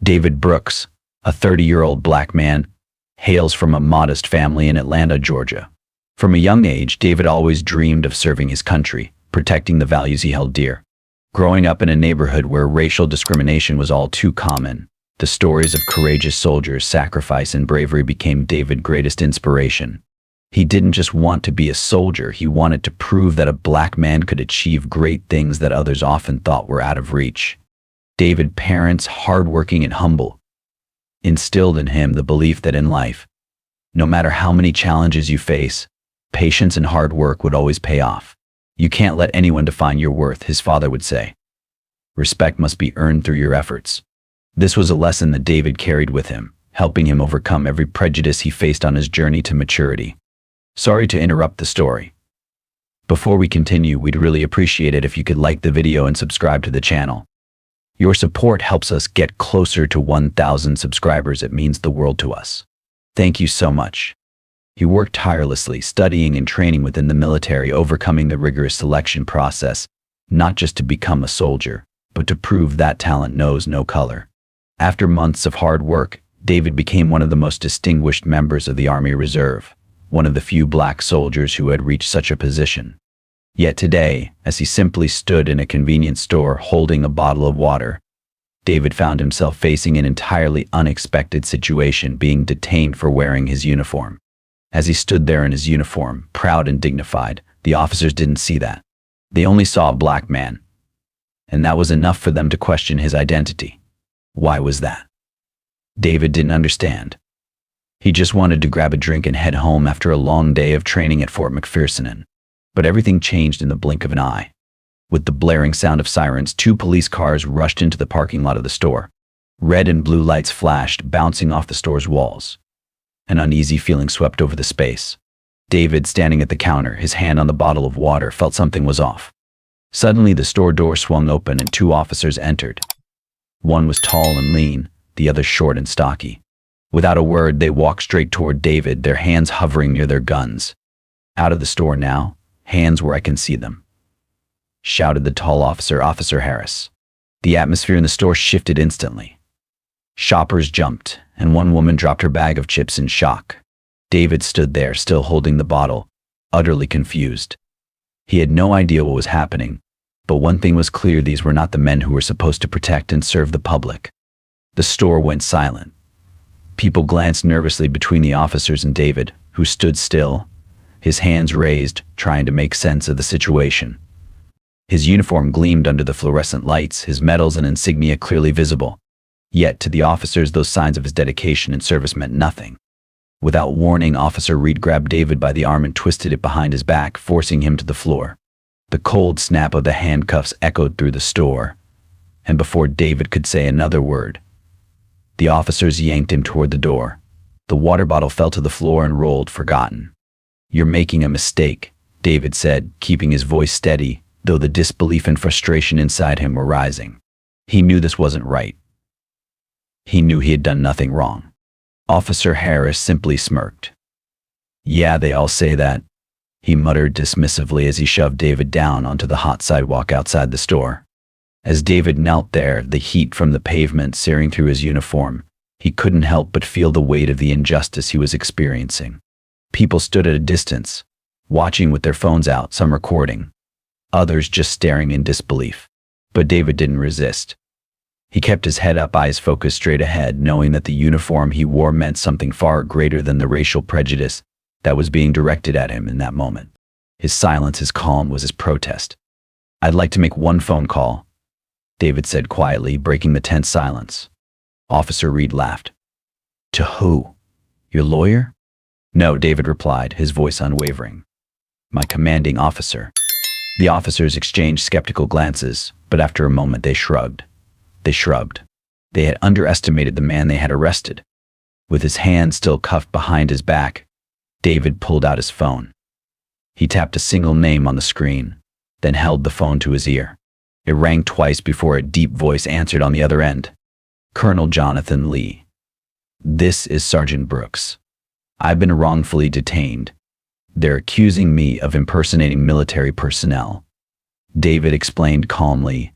David Brooks, a 30-year-old black man, hails from a modest family in Atlanta, Georgia. From a young age, David always dreamed of serving his country, protecting the values he held dear. Growing up in a neighborhood where racial discrimination was all too common, the stories of courageous soldiers' sacrifice and bravery became David's greatest inspiration. He didn't just want to be a soldier, he wanted to prove that a black man could achieve great things that others often thought were out of reach. David's parents, hardworking and humble, instilled in him the belief that in life, no matter how many challenges you face, patience and hard work would always pay off. You can't let anyone define your worth, his father would say. Respect must be earned through your efforts. This was a lesson that David carried with him, helping him overcome every prejudice he faced on his journey to maturity. Sorry to interrupt the story. Before we continue, we'd really appreciate it if you could like the video and subscribe to the channel. Your support helps us get closer to 1,000 subscribers. It means the world to us. Thank you so much. He worked tirelessly, studying and training within the military, overcoming the rigorous selection process, not just to become a soldier, but to prove that talent knows no color. After months of hard work, David became one of the most distinguished members of the Army Reserve, one of the few black soldiers who had reached such a position. Yet today, as he simply stood in a convenience store holding a bottle of water, David found himself facing an entirely unexpected situation, being detained for wearing his uniform. As he stood there in his uniform, proud and dignified, the officers didn't see that. They only saw a black man. And that was enough for them to question his identity. Why was that? David didn't understand. He just wanted to grab a drink and head home after a long day of training at Fort McPherson. But everything changed in the blink of an eye. With the blaring sound of sirens, 2 police cars rushed into the parking lot of the store. Red and blue lights flashed, bouncing off the store's walls. An uneasy feeling swept over the space. David, standing at the counter, his hand on the bottle of water, felt something was off. Suddenly, the store door swung open and 2 officers entered. One was tall and lean, the other short and stocky. Without a word, they walked straight toward David, their hands hovering near their guns. "Out of the store now, hands where I can see them," shouted the tall officer, Officer Harris. The atmosphere in the store shifted instantly. Shoppers jumped, and one woman dropped her bag of chips in shock. David stood there, still holding the bottle, utterly confused. He had no idea what was happening, but one thing was clear: these were not the men who were supposed to protect and serve the public. The store went silent. People glanced nervously between the officers and David, who stood still, his hands raised, trying to make sense of the situation. His uniform gleamed under the fluorescent lights, his medals and insignia clearly visible. Yet, to the officers, those signs of his dedication and service meant nothing. Without warning, Officer Reed grabbed David by the arm and twisted it behind his back, forcing him to the floor. The cold snap of the handcuffs echoed through the store, and before David could say another word, the officers yanked him toward the door. The water bottle fell to the floor and rolled, forgotten. "You're making a mistake," David said, keeping his voice steady, though the disbelief and frustration inside him were rising. He knew this wasn't right. He knew he had done nothing wrong. Officer Harris simply smirked. "Yeah, they all say that," he muttered dismissively as he shoved David down onto the hot sidewalk outside the store. As David knelt there, the heat from the pavement searing through his uniform, he couldn't help but feel the weight of the injustice he was experiencing. People stood at a distance, watching with their phones out, some recording, others just staring in disbelief. But David didn't resist. He kept his head up, eyes focused straight ahead, knowing that the uniform he wore meant something far greater than the racial prejudice that was being directed at him in that moment. His silence, his calm, was his protest. "I'd like to make one phone call," David said quietly, breaking the tense silence. Officer Reed laughed. "To who? Your lawyer?" "No," David replied, his voice unwavering. "My commanding officer." The officers exchanged skeptical glances, but after a moment they shrugged. They had underestimated the man they had arrested. With his hand still cuffed behind his back, David pulled out his phone. He tapped a single name on the screen, then held the phone to his ear. It rang twice before a deep voice answered on the other end. "Colonel Jonathan Lee. This is Sergeant Brooks. I've been wrongfully detained. They're accusing me of impersonating military personnel," David explained calmly,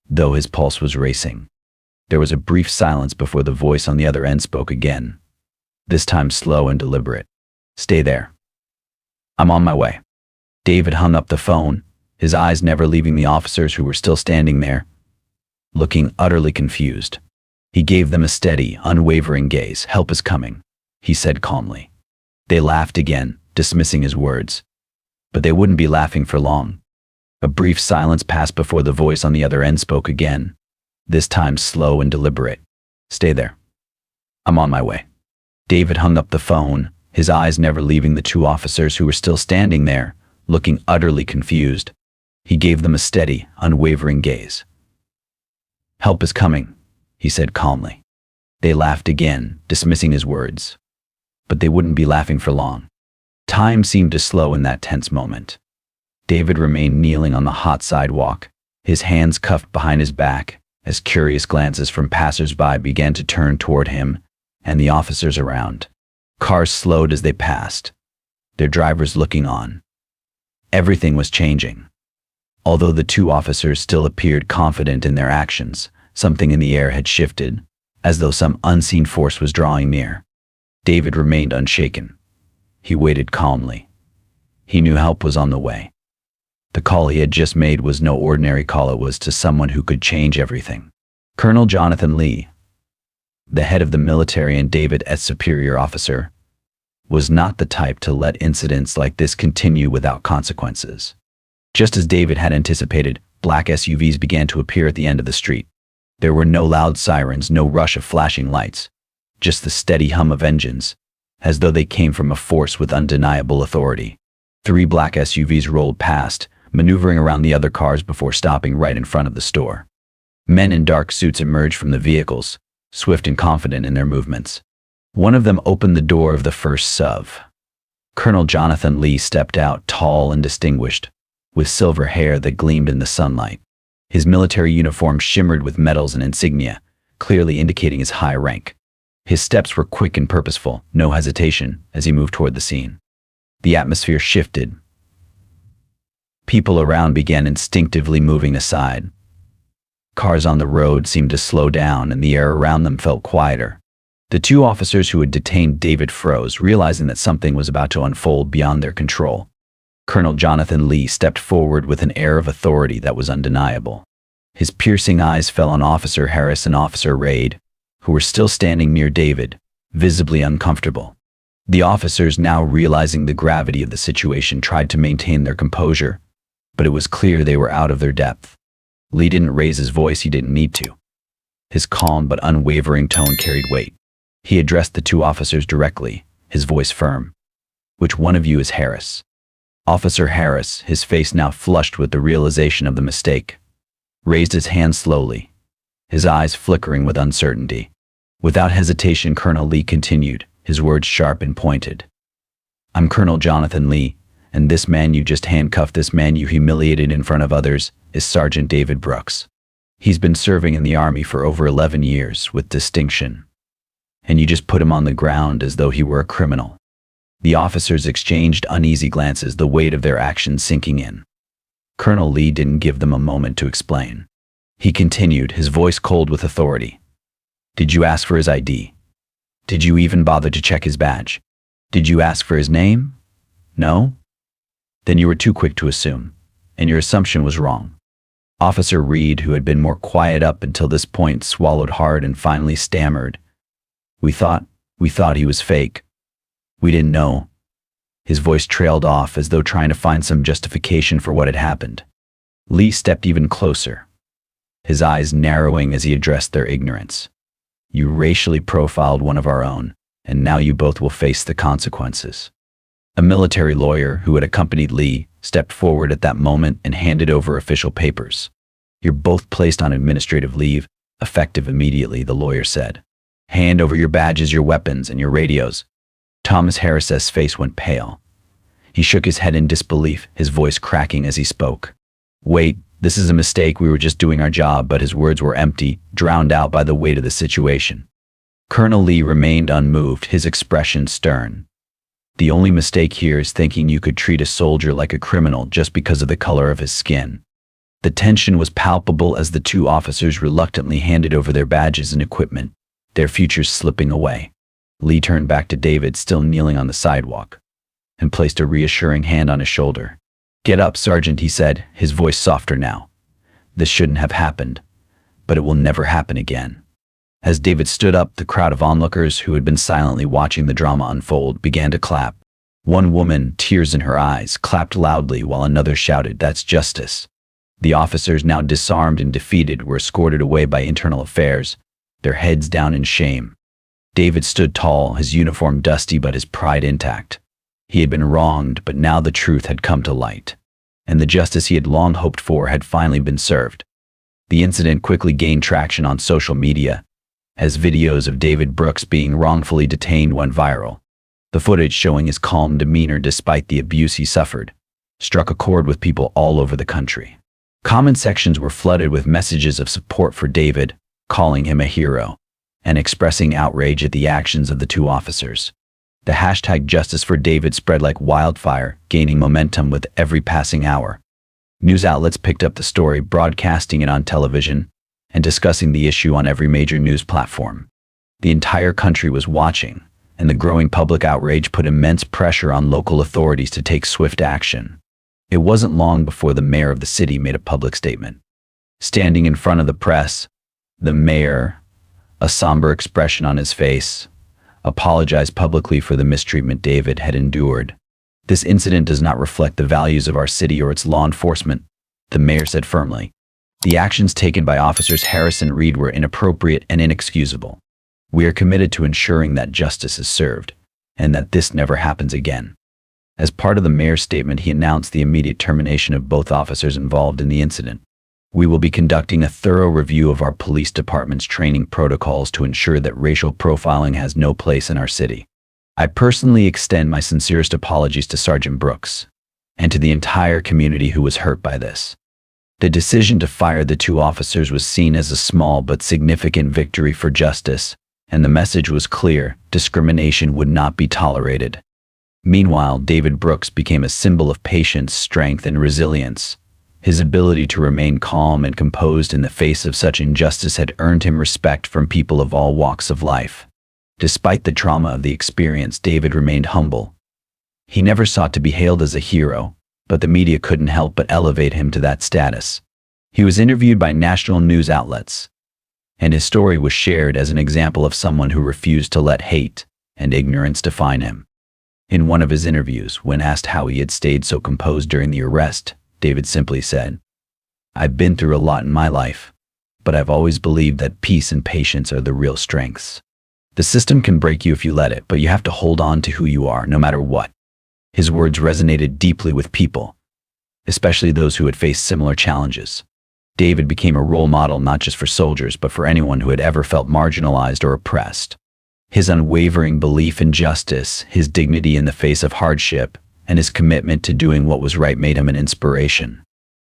though his pulse was racing. There was a brief silence before the voice on the other end spoke again, this time slow and deliberate. "Stay there. I'm on my way." David hung up the phone, his eyes never leaving the officers who were still standing there, looking utterly confused. He gave them a steady, unwavering gaze. "Help is coming," he said calmly. They laughed again, dismissing his words. But they wouldn't be laughing for long. A brief silence passed before the voice on the other end spoke again, this time slow and deliberate. "Stay there. I'm on my way." David hung up the phone, his eyes never leaving the two officers who were still standing there, looking utterly confused. He gave them a steady, unwavering gaze. "Help is coming," he said calmly. They laughed again, dismissing his words. But they wouldn't be laughing for long. Time seemed to slow in that tense moment. David remained kneeling on the hot sidewalk, his hands cuffed behind his back, as curious glances from passers-by began to turn toward him and the officers around. Cars slowed as they passed, their drivers looking on. Everything was changing. Although the two officers still appeared confident in their actions, something in the air had shifted, as though some unseen force was drawing near. David remained unshaken. He waited calmly. He knew help was on the way. The call he had just made was no ordinary call. It was to someone who could change everything. Colonel Jonathan Lee, the head of the military and David's superior officer, was not the type to let incidents like this continue without consequences. Just as David had anticipated, black SUVs began to appear at the end of the street. There were no loud sirens, no rush of flashing lights, just the steady hum of engines, as though they came from a force with undeniable authority. 3 black SUVs rolled past, maneuvering around the other cars before stopping right in front of the store. Men in dark suits emerged from the vehicles, swift and confident in their movements. One of them opened the door of the first SUV. Colonel Jonathan Lee stepped out, tall and distinguished, with silver hair that gleamed in the sunlight. His military uniform shimmered with medals and insignia, clearly indicating his high rank. His steps were quick and purposeful, no hesitation, as he moved toward the scene. The atmosphere shifted. People around began instinctively moving aside. Cars on the road seemed to slow down, and the air around them felt quieter. The two officers who had detained David froze, realizing that something was about to unfold beyond their control. Colonel Jonathan Lee stepped forward with an air of authority that was undeniable. His piercing eyes fell on Officer Harris and Officer Raid, who were still standing near David, visibly uncomfortable. The officers, now realizing the gravity of the situation, tried to maintain their composure, but it was clear they were out of their depth. Lee didn't raise his voice. He didn't need to. His calm but unwavering tone carried weight. He addressed the two officers directly, his voice firm. "Which one of you is Harris?" Officer Harris, his face now flushed with the realization of the mistake, raised his hand slowly, his eyes flickering with uncertainty. Without hesitation, Colonel Lee continued, his words sharp and pointed. "I'm Colonel Jonathan Lee, and this man you just handcuffed, this man you humiliated in front of others, is Sergeant David Brooks. He's been serving in the Army for over 11 years with distinction. And you just put him on the ground as though he were a criminal." The officers exchanged uneasy glances, the weight of their actions sinking in. Colonel Lee didn't give them a moment to explain. He continued, his voice cold with authority. "Did you ask for his ID? Did you even bother to check his badge? Did you ask for his name? No? Then you were too quick to assume, and your assumption was wrong." Officer Reed, who had been more quiet up until this point, swallowed hard and finally stammered. We thought he was fake. We didn't know." His voice trailed off as though trying to find some justification for what had happened. Lee stepped even closer, his eyes narrowing as he addressed their ignorance. "You racially profiled one of our own, and now you both will face the consequences." A military lawyer who had accompanied Lee stepped forward at that moment and handed over official papers. "You're both placed on administrative leave, effective immediately," the lawyer said. "Hand over your badges, your weapons, and your radios." Thomas Harris's face went pale. He shook his head in disbelief, his voice cracking as he spoke. "Wait, this is a mistake. We were just doing our job," but his words were empty, drowned out by the weight of the situation. Colonel Lee remained unmoved, his expression stern. "The only mistake here is thinking you could treat a soldier like a criminal just because of the color of his skin. The tension was palpable as the two officers reluctantly handed over their badges and equipment, their futures slipping away. Lee turned back to David, still kneeling on the sidewalk, and placed a reassuring hand on his shoulder. "Get up, Sergeant," he said, his voice softer now. "This shouldn't have happened, but it will never happen again." As David stood up, the crowd of onlookers who had been silently watching the drama unfold began to clap. One woman, tears in her eyes, clapped loudly while another shouted, "That's justice." The officers, now disarmed and defeated, were escorted away by internal affairs, their heads down in shame. David stood tall, his uniform dusty but his pride intact. He had been wronged, but now the truth had come to light, and the justice he had long hoped for had finally been served. The incident quickly gained traction on social media, as videos of David Brooks being wrongfully detained went viral. The footage, showing his calm demeanor despite the abuse he suffered, struck a chord with people all over the country. Comment sections were flooded with messages of support for David, calling him a hero, and expressing outrage at the actions of the two officers. The hashtag Justice for David spread like wildfire, gaining momentum with every passing hour. News outlets picked up the story, broadcasting it on television and discussing the issue on every major news platform. The entire country was watching, and the growing public outrage put immense pressure on local authorities to take swift action. It wasn't long before the mayor of the city made a public statement. Standing in front of the press, the mayor, a somber expression on his face, apologized publicly for the mistreatment David had endured. "This incident does not reflect the values of our city or its law enforcement," the mayor said firmly. "The actions taken by officers Harris and Reed were inappropriate and inexcusable. We are committed to ensuring that justice is served, and that this never happens again." As part of the mayor's statement, he announced the immediate termination of both officers involved in the incident. "We will be conducting a thorough review of our police department's training protocols to ensure that racial profiling has no place in our city. I personally extend my sincerest apologies to Sergeant Brooks and to the entire community who was hurt by this." The decision to fire the two officers was seen as a small but significant victory for justice, and the message was clear: discrimination would not be tolerated. Meanwhile, David Brooks became a symbol of patience, strength, and resilience. His ability to remain calm and composed in the face of such injustice had earned him respect from people of all walks of life. Despite the trauma of the experience, David remained humble. He never sought to be hailed as a hero, but the media couldn't help but elevate him to that status. He was interviewed by national news outlets, and his story was shared as an example of someone who refused to let hate and ignorance define him. In one of his interviews, when asked how he had stayed so composed during the arrest, David simply said, "I've been through a lot in my life, but I've always believed that peace and patience are the real strengths. The system can break you if you let it, but you have to hold on to who you are, no matter what." His words resonated deeply with people, especially those who had faced similar challenges. David became a role model not just for soldiers, but for anyone who had ever felt marginalized or oppressed. His unwavering belief in justice, his dignity in the face of hardship, and his commitment to doing what was right made him an inspiration.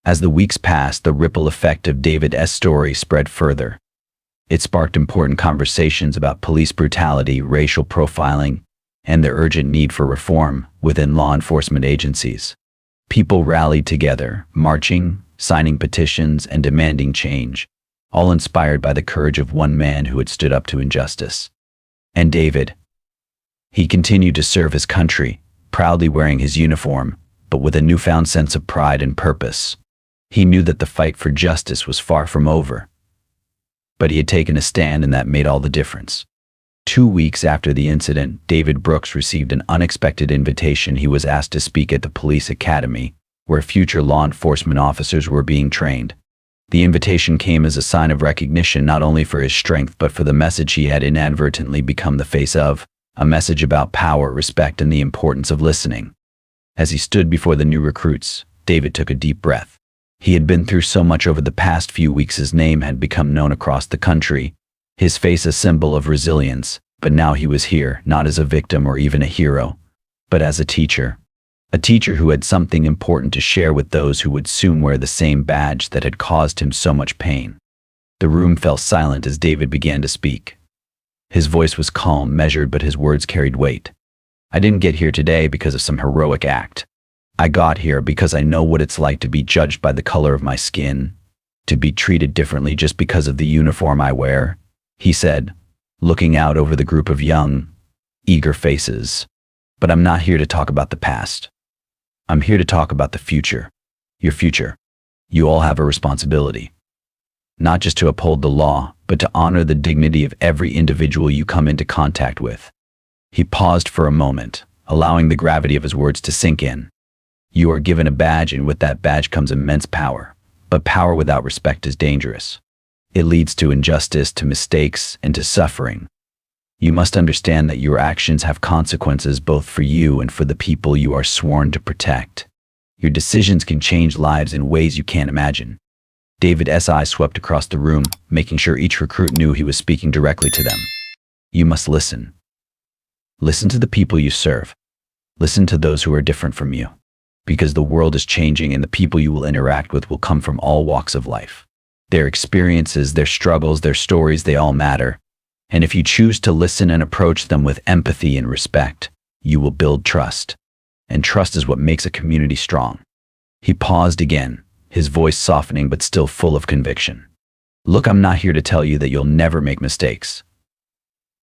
As the weeks passed, the ripple effect of David's story spread further. It sparked important conversations about police brutality, racial profiling, and the urgent need for reform within law enforcement agencies. People rallied together, marching, signing petitions, and demanding change, all inspired by the courage of one man who had stood up to injustice. And David, he continued to serve his country, proudly wearing his uniform, but with a newfound sense of pride and purpose. He knew that the fight for justice was far from over, but he had taken a stand, and that made all the difference. 2 weeks after the incident, David Brooks received an unexpected invitation. He was asked to speak at the police academy, where future law enforcement officers were being trained. The invitation came as a sign of recognition not only for his strength but for the message he had inadvertently become the face of, a message about power, respect, and the importance of listening. As he stood before the new recruits, David took a deep breath. He had been through so much over the past few weeks. His name had become known across the country, his face a symbol of resilience, but now he was here, not as a victim or even a hero, but as a teacher who had something important to share with those who would soon wear the same badge that had caused him so much pain. The room fell silent as David began to speak. His voice was calm, measured, but his words carried weight. "I didn't get here today because of some heroic act. I got here because I know what it's like to be judged by the color of my skin, to be treated differently just because of the uniform I wear, he said, looking out over the group of young, eager faces. But I'm not here to talk about the past. I'm here to talk about the future. Your future. You all have a responsibility. Not just to uphold the law, but to honor the dignity of every individual you come into contact with. He paused for a moment, allowing the gravity of his words to sink in. You are given a badge, and with that badge comes immense power. But power without respect is dangerous. It leads to injustice, to mistakes, and to suffering. You must understand that your actions have consequences both for you and for the people you are sworn to protect. Your decisions can change lives in ways you can't imagine. David's eyes swept across the room, making sure each recruit knew he was speaking directly to them. You must listen. Listen to the people you serve. Listen to those who are different from you. Because the world is changing, and the people you will interact with will come from all walks of life. Their experiences, their struggles, their stories, they all matter. And if you choose to listen and approach them with empathy and respect, you will build trust. And trust is what makes a community strong. He paused again, his voice softening but still full of conviction. Look, I'm not here to tell you that you'll never make mistakes.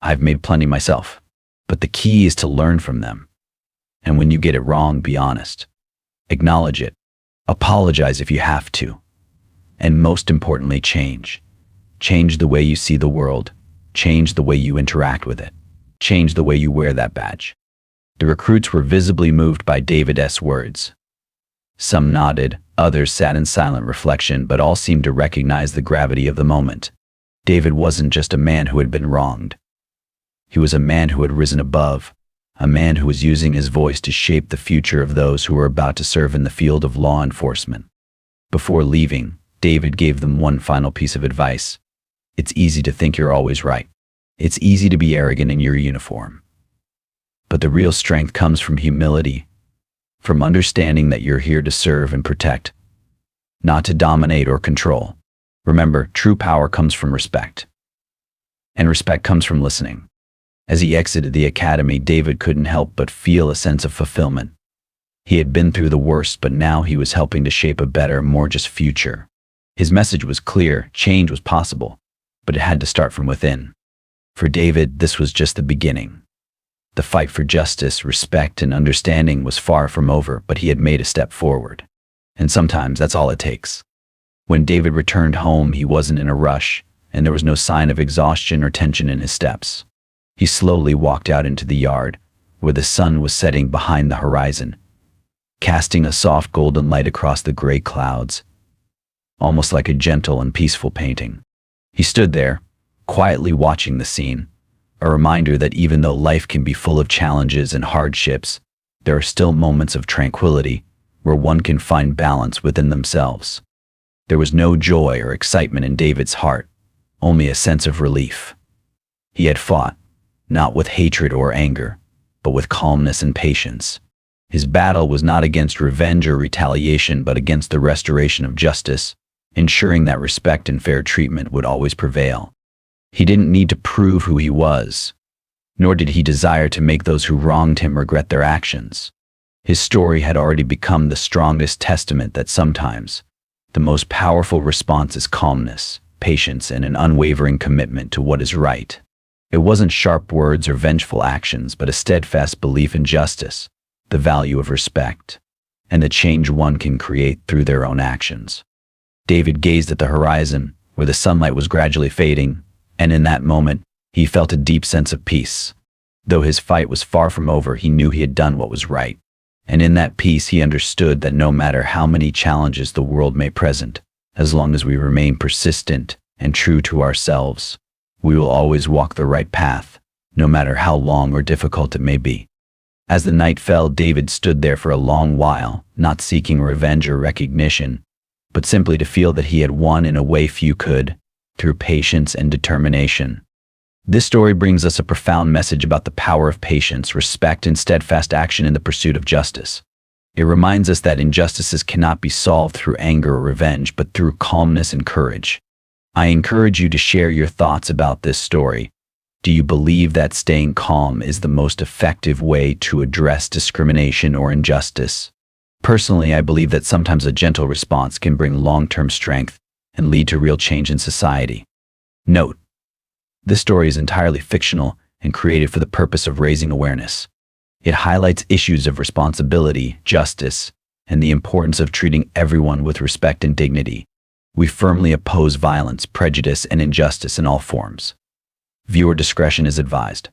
I've made plenty myself. But the key is to learn from them. And when you get it wrong, be honest. Acknowledge it. Apologize if you have to. And most importantly, change. Change the way you see the world. Change the way you interact with it. Change the way you wear that badge. The recruits were visibly moved by David's words. Some nodded, others sat in silent reflection, but all seemed to recognize the gravity of the moment. David wasn't just a man who had been wronged. He was a man who had risen above, a man who was using his voice to shape the future of those who were about to serve in the field of law enforcement. Before leaving, David gave them one final piece of advice. It's easy to think you're always right. It's easy to be arrogant in your uniform. But the real strength comes from humility, from understanding that you're here to serve and protect, not to dominate or control. Remember, true power comes from respect. And respect comes from listening. As he exited the academy, David couldn't help but feel a sense of fulfillment. He had been through the worst, but now he was helping to shape a better, more just future. His message was clear: change was possible, but it had to start from within. For David, this was just the beginning. The fight for justice, respect, and understanding was far from over, but he had made a step forward. And sometimes that's all it takes. When David returned home, he wasn't in a rush, and there was no sign of exhaustion or tension in his steps. He slowly walked out into the yard, where the sun was setting behind the horizon, casting a soft golden light across the gray clouds, almost like a gentle and peaceful painting. He stood there, quietly watching the scene, a reminder that even though life can be full of challenges and hardships, there are still moments of tranquility where one can find balance within themselves. There was no joy or excitement in David's heart, only a sense of relief. He had fought, not with hatred or anger, but with calmness and patience. His battle was not against revenge or retaliation, but against the restoration of justice, ensuring that respect and fair treatment would always prevail. He didn't need to prove who he was, nor did he desire to make those who wronged him regret their actions. His story had already become the strongest testament that sometimes the most powerful response is calmness, patience, and an unwavering commitment to what is right. It wasn't sharp words or vengeful actions, but a steadfast belief in justice, the value of respect, and the change one can create through their own actions. David gazed at the horizon, where the sunlight was gradually fading, and in that moment, he felt a deep sense of peace. Though his fight was far from over, he knew he had done what was right. And in that peace, he understood that no matter how many challenges the world may present, as long as we remain persistent and true to ourselves, we will always walk the right path, no matter how long or difficult it may be. As the night fell, David stood there for a long while, not seeking revenge or recognition, but simply to feel that he had won in a way few could, through patience and determination. This story brings us a profound message about the power of patience, respect, and steadfast action in the pursuit of justice. It reminds us that injustices cannot be solved through anger or revenge, but through calmness and courage. I encourage you to share your thoughts about this story. Do you believe that staying calm is the most effective way to address discrimination or injustice? Personally, I believe that sometimes a gentle response can bring long-term strength and lead to real change in society. Note: this story is entirely fictional and created for the purpose of raising awareness. It highlights issues of responsibility, justice, and the importance of treating everyone with respect and dignity. We firmly oppose violence, prejudice, and injustice in all forms. Viewer discretion is advised.